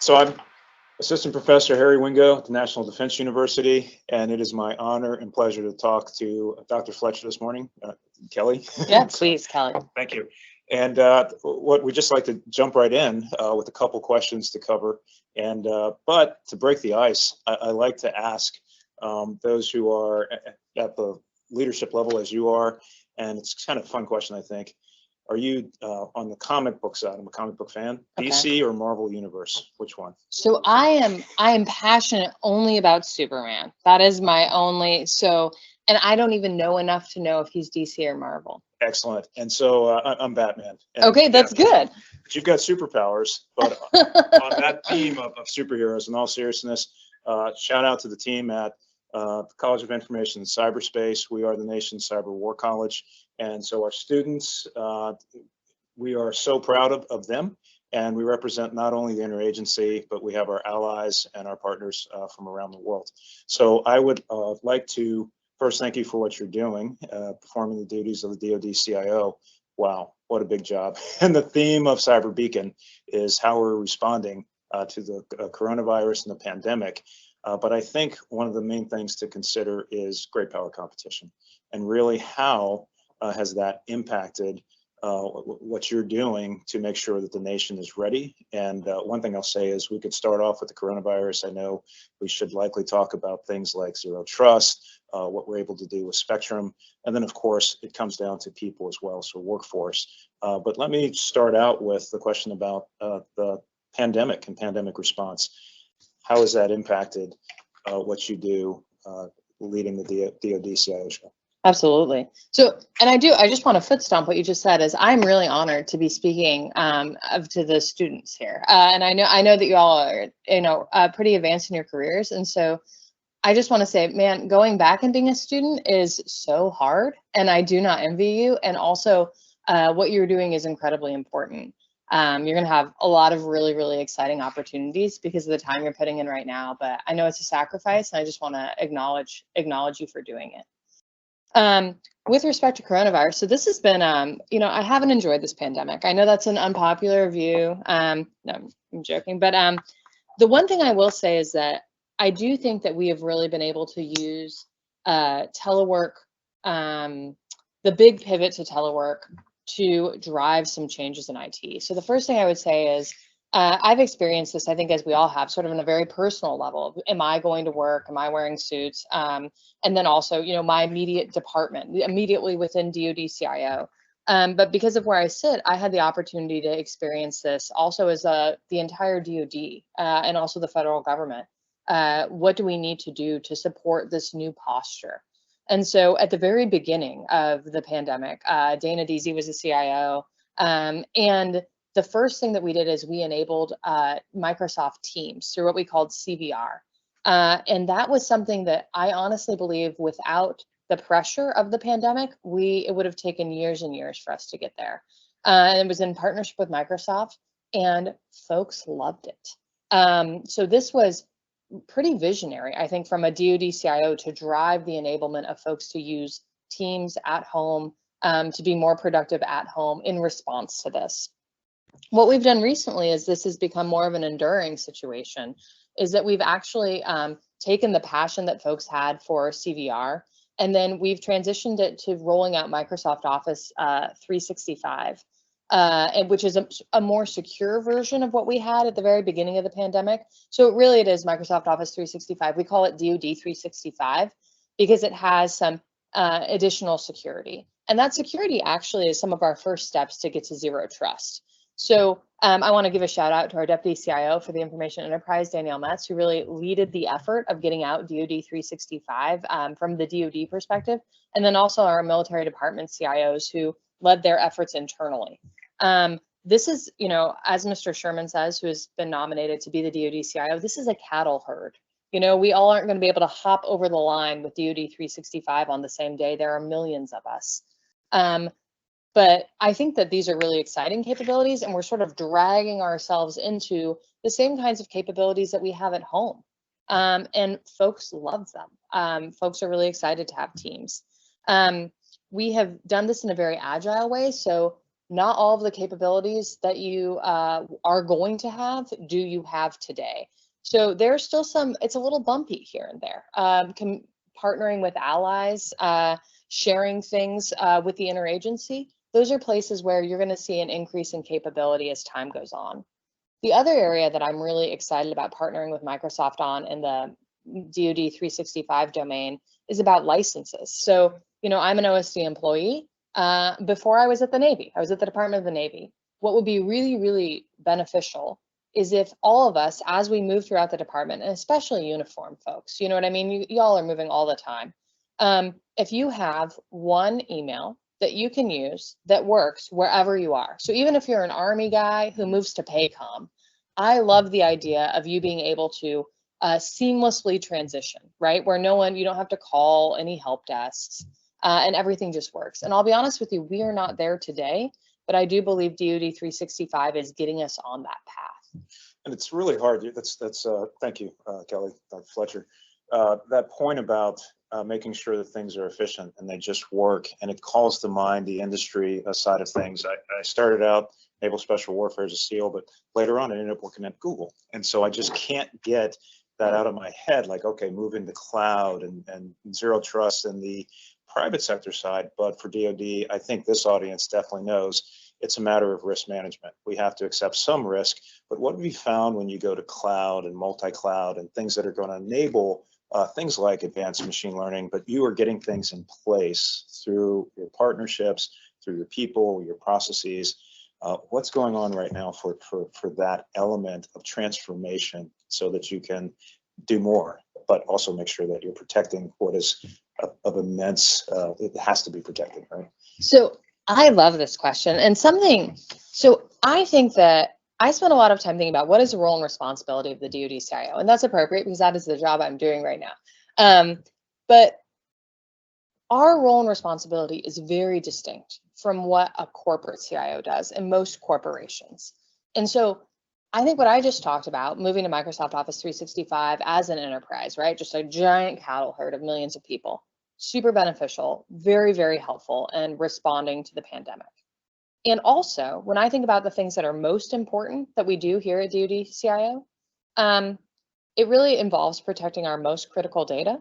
So I'm Assistant Professor Harry Wingo at the National Defense University, and it is my honor and pleasure to talk to Dr. Fletcher this morning. Kelly? Yeah, please, Kelly. Thank you. And what we just like to jump right in with a couple questions to cover. And but to break the ice, I like to ask those who are at the leadership level as you are, and it's kind of a fun question, I think. Are you on the comic book side? I'm a comic book fan. Okay. DC or Marvel Universe? Which one? So I am passionate only about Superman. That is my only. And I don't even know enough to know if he's DC or Marvel. Excellent. And so I'm Batman. And okay, that's good. But you've got superpowers. But on that theme of superheroes, in all seriousness, shout out to the team at the College of Information and Cyberspace. We are the nation's cyber war college. And so our students, we are so proud of them. And we represent not only the interagency, but we have our allies and our partners from around the world. So I would like to first thank you for what you're doing, performing the duties of the DoD CIO. Wow, what a big job. And the theme of Cyber Beacon is how we're responding to the coronavirus and the pandemic. But I think one of the main things to consider is great power competition, and really how has that impacted what you're doing to make sure that the nation is ready. And one thing I'll say is we could start off with the coronavirus. I know we should likely talk about things like zero trust, what we're able to do with Spectrum. And then of course, it comes down to people as well, so workforce. But let me start out with the question about the pandemic and pandemic response. How has that impacted what you do leading the DoD CIO show? Absolutely. So, and I just want to foot stomp what you just said. Is I'm really honored to be speaking to the students here, and I know that you all are pretty advanced in your careers, and so I just want to say, man, going back and being a student is so hard, and I do not envy you. And also, what you're doing is incredibly important. You're going to have a lot of really, really exciting opportunities because of the time you're putting in right now. But I know it's a sacrifice, and I just want to acknowledge you for doing it. With respect to coronavirus, so this has been, I haven't enjoyed this pandemic. I know that's an unpopular view. No, I'm joking. But the one thing I will say is that I do think that we have really been able to use telework, the big pivot to telework, to drive some changes in IT. So the first thing I would say is I've experienced this, I think, as we all have, sort of on a very personal level. Am I going to work? Am I wearing suits? And then also, my immediate department, immediately within DoD CIO. But because of where I sit, I had the opportunity to experience this also as the entire DoD and also the federal government. What do we need to do to support this new posture? And so at the very beginning of the pandemic, Dana Deasy was the CIO, and the first thing that we did is we enabled Microsoft Teams through what we called CVR. And that was something that I honestly believe without the pressure of the pandemic, it would have taken years and years for us to get there. And it was in partnership with Microsoft, and folks loved it. So this was pretty visionary, I think, from a DoD CIO to drive the enablement of folks to use Teams at home, to be more productive at home in response to this. What we've done recently is this has become more of an enduring situation, is that we've actually taken the passion that folks had for CVR, and then we've transitioned it to rolling out Microsoft Office 365, and which is a more secure version of what we had at the very beginning of the pandemic. So it is Microsoft Office 365. We call it DoD 365 because it has some additional security. And that security actually is some of our first steps to get to zero trust. So I want to give a shout out to our Deputy CIO for the Information Enterprise, Danielle Metz, who really leaded the effort of getting out DoD 365 from the DoD perspective, and then also our military department CIOs who led their efforts internally. This is, as Mr. Sherman says, who has been nominated to be the DoD CIO, this is a cattle herd. We all aren't going to be able to hop over the line with DoD 365 on the same day. There are millions of us. But I think that these are really exciting capabilities, and we're sort of dragging ourselves into the same kinds of capabilities that we have at home. And folks love them. Folks are really excited to have Teams. We have done this in a very agile way. So not all of the capabilities that you are going to have do you have today. So there's still some, it's a little bumpy here and there. Partnering with allies, sharing things with the interagency, those are places where you're going to see an increase in capability as time goes on. The other area that I'm really excited about partnering with Microsoft on in the DoD 365 domain is about licenses. So, you know, I'm an OSD employee. Before I was at the Navy, I was at the Department of the Navy. What would be really, really beneficial is if all of us, as we move throughout the department, and especially uniform folks, you know what I mean? Y'all are moving all the time. If you have one email that you can use that works wherever you are. So even if you're an Army guy who moves to Paycom, I love the idea of you being able to seamlessly transition, right? Where you don't have to call any help desks and everything just works. And I'll be honest with you, we are not there today, but I do believe DoD 365 is getting us on that path. And it's really hard. Thank you, Kelly, Dr. Fletcher. That point about making sure that things are efficient and they just work, and it calls to mind the industry side of things. I started out Naval Special Warfare as a SEAL, but later on I ended up working at Google. And so I just can't get that out of my head, like, okay, move into cloud and zero trust in the private sector side. But for DoD, I think this audience definitely knows it's a matter of risk management. We have to accept some risk, but what we found when you go to cloud and multi-cloud and things that are going to enable things like advanced machine learning, but you are getting things in place through your partnerships, through your people, your processes. What's going on right now for that element of transformation so that you can do more, but also make sure that you're protecting what is of immense, it has to be protected, right? So I love this question and so I think that I spent a lot of time thinking about what is the role and responsibility of the DoD CIO, and that's appropriate because that is the job I'm doing right now. But our role and responsibility is very distinct from what a corporate CIO does in most corporations. And so I think what I just talked about, moving to Microsoft Office 365 as an enterprise, right? Just a giant cattle herd of millions of people, super beneficial, very, very helpful in responding to the pandemic. And also, when I think about the things that are most important that we do here at DoD CIO, it really involves protecting our most critical data.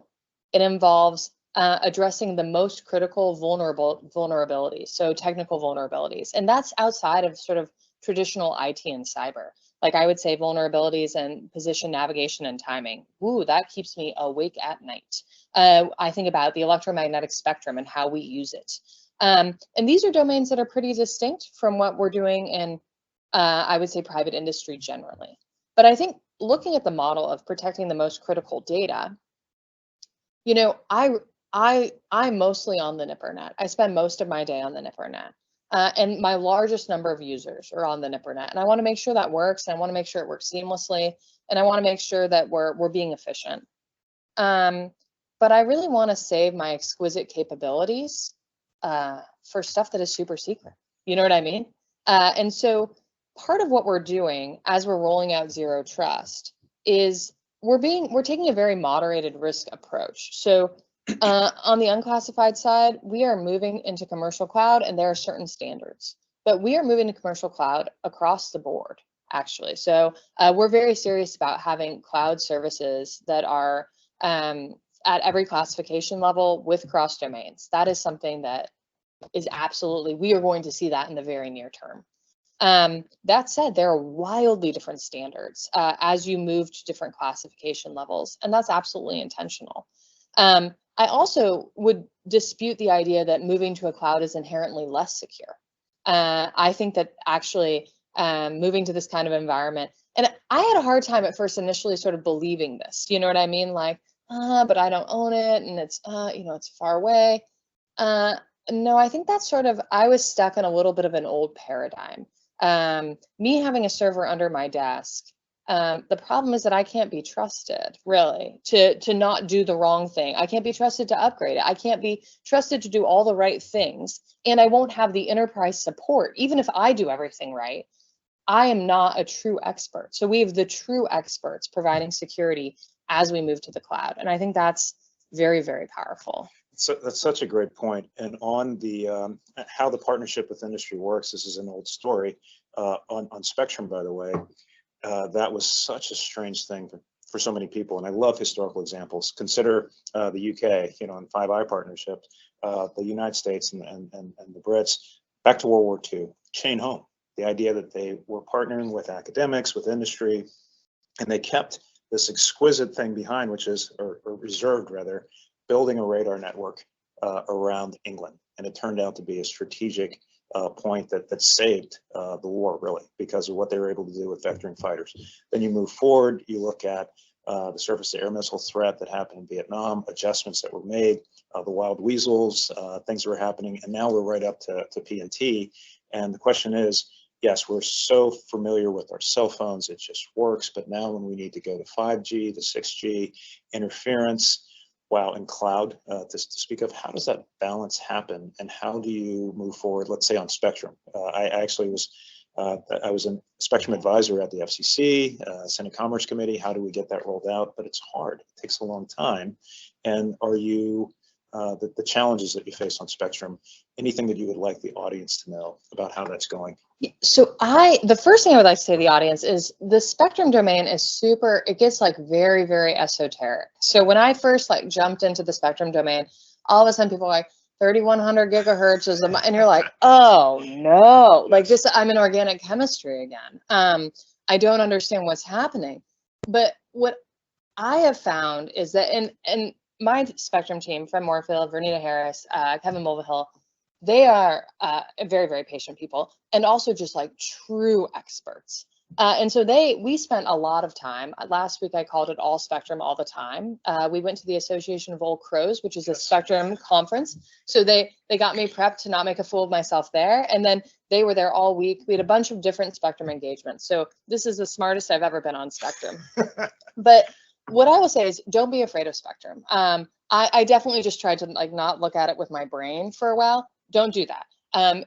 It involves addressing the most critical vulnerabilities, so technical vulnerabilities. And that's outside of sort of traditional IT and cyber. Like I would say vulnerabilities and position navigation and timing. Ooh, that keeps me awake at night. I think about the electromagnetic spectrum and how we use it. And these are domains that are pretty distinct from what we're doing in, I would say, private industry generally. But I think looking at the model of protecting the most critical data, you know, I'm mostly on the NIPRNet. I spend most of my day on the NIPRNet. And my largest number of users are on the NIPRNet. And I want to make sure that works. And I want to make sure it works seamlessly. And I want to make sure that we're being efficient. But I really want to save my exquisite capabilities for stuff that is super secret. You know what I mean? And so part of what we're doing as we're rolling out Zero Trust is we're taking a very moderated risk approach. So on the unclassified side, we are moving into commercial cloud and there are certain standards, but we are moving to commercial cloud across the board, actually. So we're very serious about having cloud services that are at every classification level with cross domains. That is something that is absolutely, we are going to see that in the very near term. That said, there are wildly different standards as you move to different classification levels, and that's absolutely intentional. I also would dispute the idea that moving to a cloud is inherently less secure. I think that actually moving to this kind of environment, and I had a hard time at first initially sort of believing this, you know what I mean? Like, but I don't own it and it's, you know, it's far away. No, I think that's sort of, I was stuck in a little bit of an old paradigm. Me having a server under my desk, the problem is that I can't be trusted really to not do the wrong thing. I can't be trusted to upgrade it. I can't be trusted to do all the right things. And I won't have the enterprise support. Even if I do everything right, I am not a true expert. So we have the true experts providing security as we move to the cloud. And I think that's very, very powerful. So that's such a great point. And on the how the partnership with industry works, this is an old story. On Spectrum, by the way, that was such a strange thing for so many people. And I love historical examples. Consider the UK, you know, and Five Eye partnership, the United States and the Brits. Back to World War II, chain home. The idea that they were partnering with academics, with industry, and they kept this exquisite thing behind, which is, or reserved rather, building a radar network around England. And it turned out to be a strategic point that saved the war, really, because of what they were able to do with vectoring fighters. Then you move forward, you look at the surface-to-air missile threat that happened in Vietnam, adjustments that were made, the wild weasels, things were happening, and now we're right up to PNT. And the question is, yes, we're so familiar with our cell phones, it just works, but now when we need to go to 5G, to 6G, interference, wow, and cloud, to speak of, how does that balance happen, and how do you move forward, let's say on Spectrum? I actually was a Spectrum advisor at the FCC, Senate Commerce Committee. How do we get that rolled out? But it's hard, it takes a long time. And are you, the challenges that you face on Spectrum, anything that you would like the audience to know about how that's going? So the first thing I would like to say to the audience is the Spectrum domain is super, it gets like very, very esoteric. So when I first like jumped into the Spectrum domain, all of a sudden people are like, 3100 gigahertz is and you're like, oh no, like just I'm in organic chemistry again. I don't understand what's happening. But what I have found is that in my Spectrum team, Fred Moorfield, Vernita Harris, Kevin Mulvihill, they are very, very patient people, and also just like true experts. And so we spent a lot of time. Last week, I called it All Spectrum All the Time. We went to the Association of Old Crows, which is a Spectrum conference. So they got me prepped to not make a fool of myself there. And then they were there all week. We had a bunch of different Spectrum engagements. So this is the smartest I've ever been on Spectrum. But what I will say is, don't be afraid of Spectrum. I definitely just tried to like not look at it with my brain for a while. Don't do that.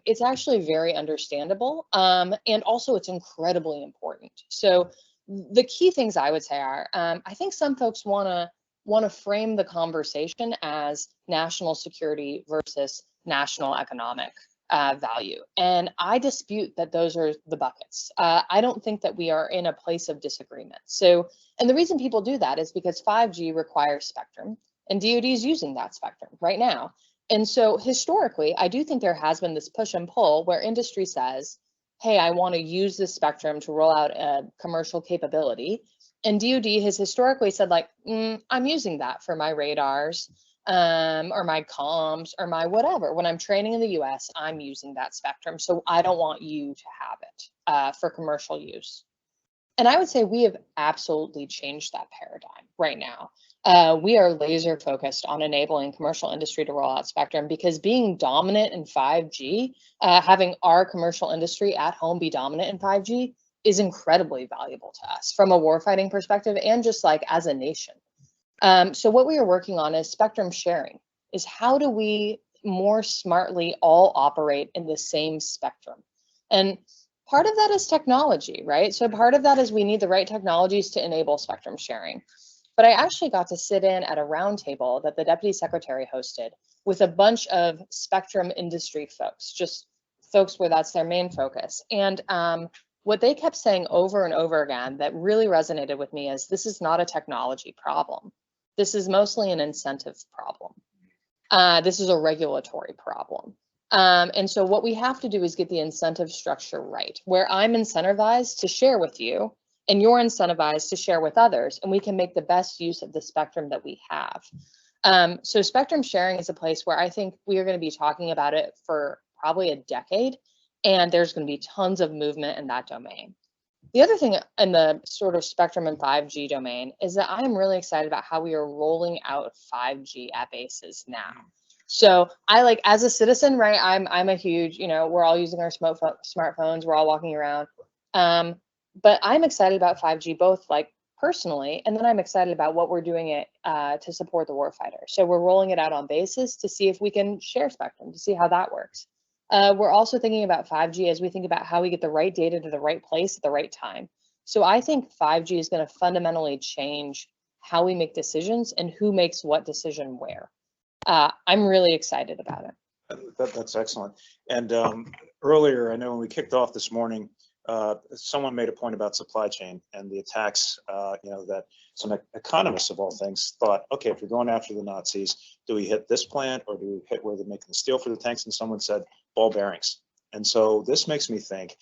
It's actually very understandable, and also it's incredibly important. So the key things I would say are, I think some folks want to frame the conversation as national security versus national economic value, and I dispute that those are the buckets. I don't think that we are in a place of disagreement. So, and the reason people do that is because 5G requires spectrum, and DoD is using that spectrum right now. And so historically, I do think there has been this push and pull where industry says, hey, I want to use this spectrum to roll out a commercial capability. And DoD has historically said like, I'm using that for my radars or my comms or my whatever. When I'm training in the US, I'm using that spectrum. So I don't want you to have it for commercial use. And I would say we have absolutely changed that paradigm right now. We are laser focused on enabling commercial industry to roll out spectrum, because being dominant in 5G, having our commercial industry at home be dominant in 5G is incredibly valuable to us from a warfighting perspective and just like as a nation. So what we are working on is spectrum sharing, is how do we more smartly all operate in the same spectrum? And part of that is technology, right? So part of that is we need the right technologies to enable spectrum sharing. But I actually got to sit in at a roundtable that the Deputy Secretary hosted with a bunch of spectrum industry folks, just folks where that's their main focus. And what they kept saying over and over again that really resonated with me is, this is not a technology problem. This is mostly an incentive problem. This is a regulatory problem. And so what we have to do is get the incentive structure right, where I'm incentivized to share with you and you're incentivized to share with others, and we can make the best use of the spectrum that we have. So spectrum sharing is a place where I think we are going to be talking about it for probably a decade, and there's going to be tons of movement in that domain. The other thing in the sort of spectrum and 5G domain is that I am really excited about how we are rolling out 5G at bases now. So I like, as a citizen, right, I'm a huge, we're all using our smartphones, we're all walking around. But I'm excited about 5G, both like personally, and then I'm excited about what we're doing it to support the warfighter. So we're rolling it out on bases to see if we can share spectrum, to see how that works. We're also thinking about 5G as we think about how we get the right data to the right place at the right time. So I think 5G is going to fundamentally change how we make decisions and who makes what decision where. I'm really excited about it. That's excellent. And earlier, I know when we kicked off this morning, someone made a point about supply chain and the attacks, that some economists of all things thought, okay, if you're going after the Nazis, do we hit this plant or do we hit where they're making the steel for the tanks? And someone said ball bearings. And so this makes me think,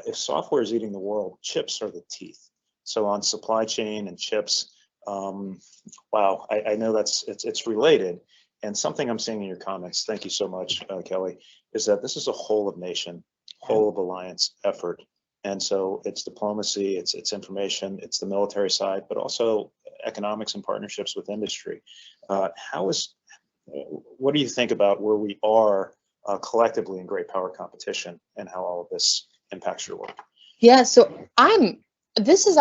if software is eating the world, chips are the teeth. So on supply chain and chips, wow, I know it's related. And something I'm seeing in your comments, thank you so much, Kelly, is that this is a whole of nation, whole of alliance effort. And so it's diplomacy, it's information, it's the military side, but also economics and partnerships with industry. What do you think about where we are collectively in great power competition and how all of this impacts your work? Yeah, so I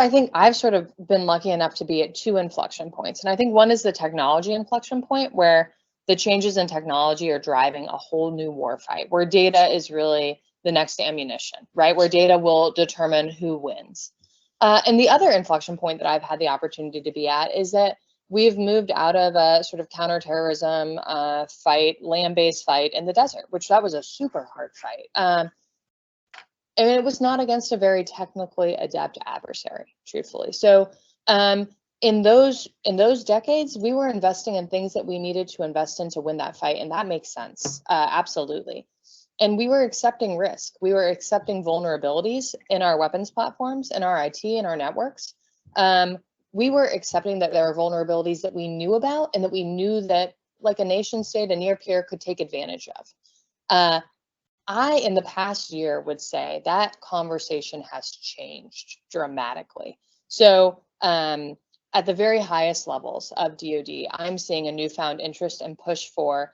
think I've sort of been lucky enough to be at two inflection points. And I think one is the technology inflection point where the changes in technology are driving a whole new war fight, where data is really the next ammunition, right? Where data will determine who wins. And the other inflection point that I've had the opportunity to be at is that we've moved out of a sort of counterterrorism fight, land-based fight in the desert, which that was a super hard fight. And it was not against a very technically adept adversary, truthfully. So in those decades, we were investing in things that we needed to invest in to win that fight, and that makes sense, absolutely. And we were accepting risk. We were accepting vulnerabilities in our weapons platforms, in our IT, in our networks. We were accepting that there are vulnerabilities that we knew about and that we knew that, like a nation state, a near peer could take advantage of. In the past year, would say that conversation has changed dramatically. So at the very highest levels of DoD, I'm seeing a newfound interest and push for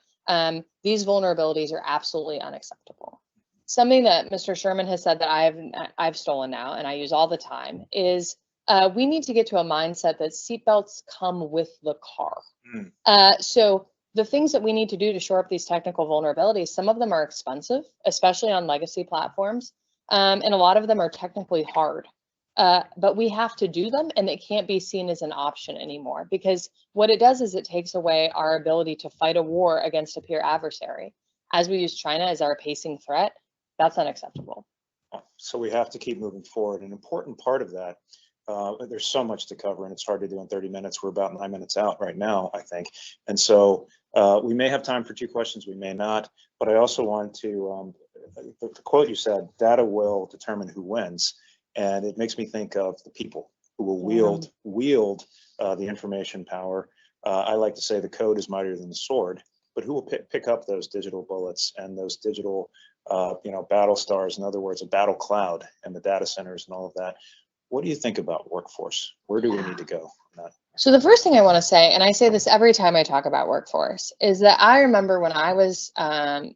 these vulnerabilities are absolutely unacceptable. Something that Mr. Sherman has said that I've stolen now and I use all the time is we need to get to a mindset that seatbelts come with the car. So the things that we need to do to shore up these technical vulnerabilities, some of them are expensive, especially on legacy platforms, and a lot of them are technically hard. But we have to do them, and it can't be seen as an option anymore, because what it does is it takes away our ability to fight a war against a peer adversary. As we use China as our pacing threat, that's unacceptable. So we have to keep moving forward. An important part of that, there's so much to cover, and it's hard to do in 30 minutes. We're about 9 minutes out right now, I think. And so we may have time for 2 questions, we may not. But I also want to, the quote you said, data will determine who wins. And it makes me think of the people who will wield the information power. I like to say the code is mightier than the sword, but who will pick up those digital bullets and those digital, battle stars? In other words, a battle cloud and the data centers and all of that. What do you think about workforce? Where do we need to go on that? So the first thing I want to say, and I say this every time I talk about workforce, is that I remember when I was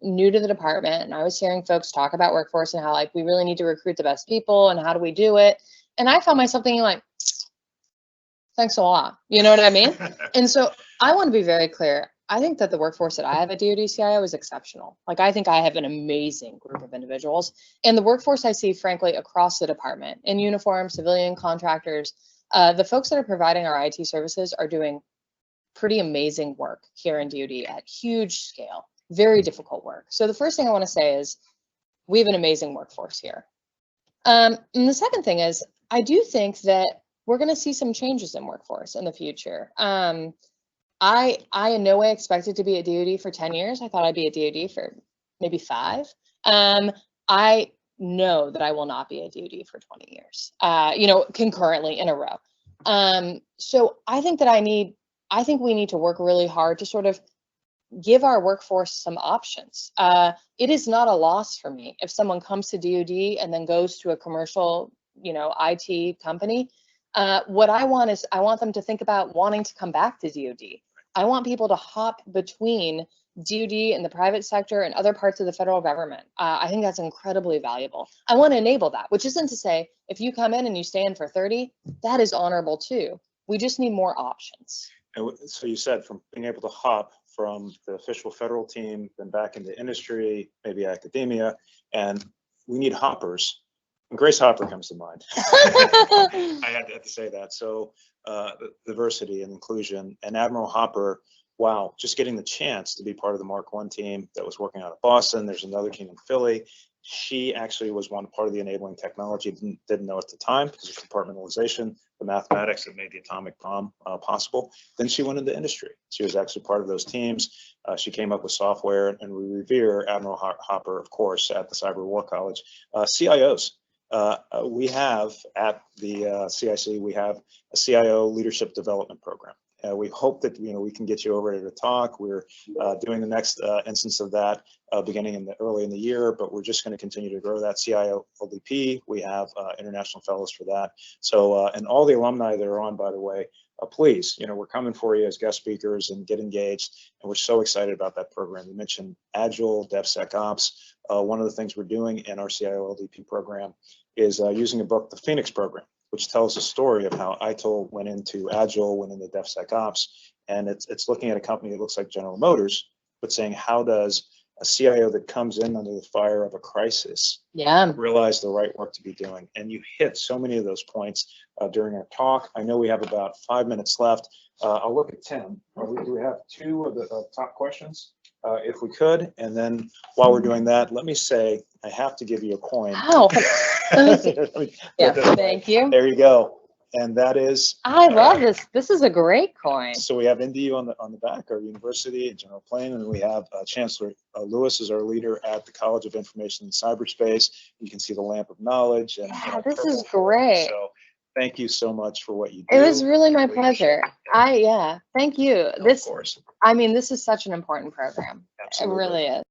new to the department and I was hearing folks talk about workforce and how, like, we really need to recruit the best people and how do we do it? And I found myself thinking, like, thanks a lot. You know what I mean? And so I want to be very clear. I think that the workforce that I have at DoD CIO is exceptional. Like, I think I have an amazing group of individuals. And the workforce I see, frankly, across the department, in uniform, civilian, contractors, the folks that are providing our IT services are doing pretty amazing work here in DoD at huge scale, very difficult work. So the first thing I want to say is we have an amazing workforce here. And the second thing is I do think that we're going to see some changes in workforce in the future. I in no way expected to be at DoD for 10 years. I thought I'd be at DoD for maybe 5. I know that I will not be at DoD for 20 years, concurrently in a row. So I think we need to work really hard to sort of give our workforce some options. It is not a loss for me if someone comes to DoD and then goes to a commercial, IT company. What I want is I want them to think about wanting to come back to DoD. I want people to hop between DoD and the private sector and other parts of the federal government. I think that's incredibly valuable. I want to enable that, which isn't to say if you come in and you stay in for 30, that is honorable too. We just need more options. And so you said from being able to hop from the official federal team, then back into industry, maybe academia, and we need hoppers. And Grace Hopper comes to mind. I had to say that. So diversity and inclusion, and Admiral Hopper wow, just getting the chance to be part of the Mark I team that was working out of Boston. There's another team in Philly. She actually was part of the enabling technology, didn't know at the time because of compartmentalization, the mathematics that made the atomic bomb possible. Then she went into industry. She was actually part of those teams. She came up with software, and we revere Admiral Hopper, of course, at the Cyber War College. CIOs. We have at the CIC, we have a CIO leadership development program. We hope that we can get you over to talk. We're doing the next instance of that beginning early in the year, but we're just going to continue to grow that. CIO LDP, we have international fellows for that. So and all the alumni that are on, by the way, please, we're coming for you as guest speakers and get engaged. And we're so excited about that program. You mentioned Agile, DevSecOps. One of the things we're doing in our CIO LDP program is using a book, the Phoenix Program, which tells the story of how ITIL went into Agile, went into DevSecOps, and it's looking at a company that looks like General Motors, but saying how does a CIO that comes in under the fire of a crisis realize the right work to be doing? And you hit so many of those points during our talk. I know we have about 5 minutes left. I'll look at Tim. Do we have two of the top questions? If we could, and then while we're doing that, let me say I have to give you a coin. Wow. Yeah, thank you. There you go. And that is. I love this. This is a great coin. So we have NDU on the back, our university and General Plain, and we have Chancellor Lewis is our leader at the College of Information and Cyberspace. You can see the lamp of knowledge. And this is great. So thank you so much for what you do. It was really my pleasure. Thank you. Of course. I mean, this is such an important program. Absolutely. It really is.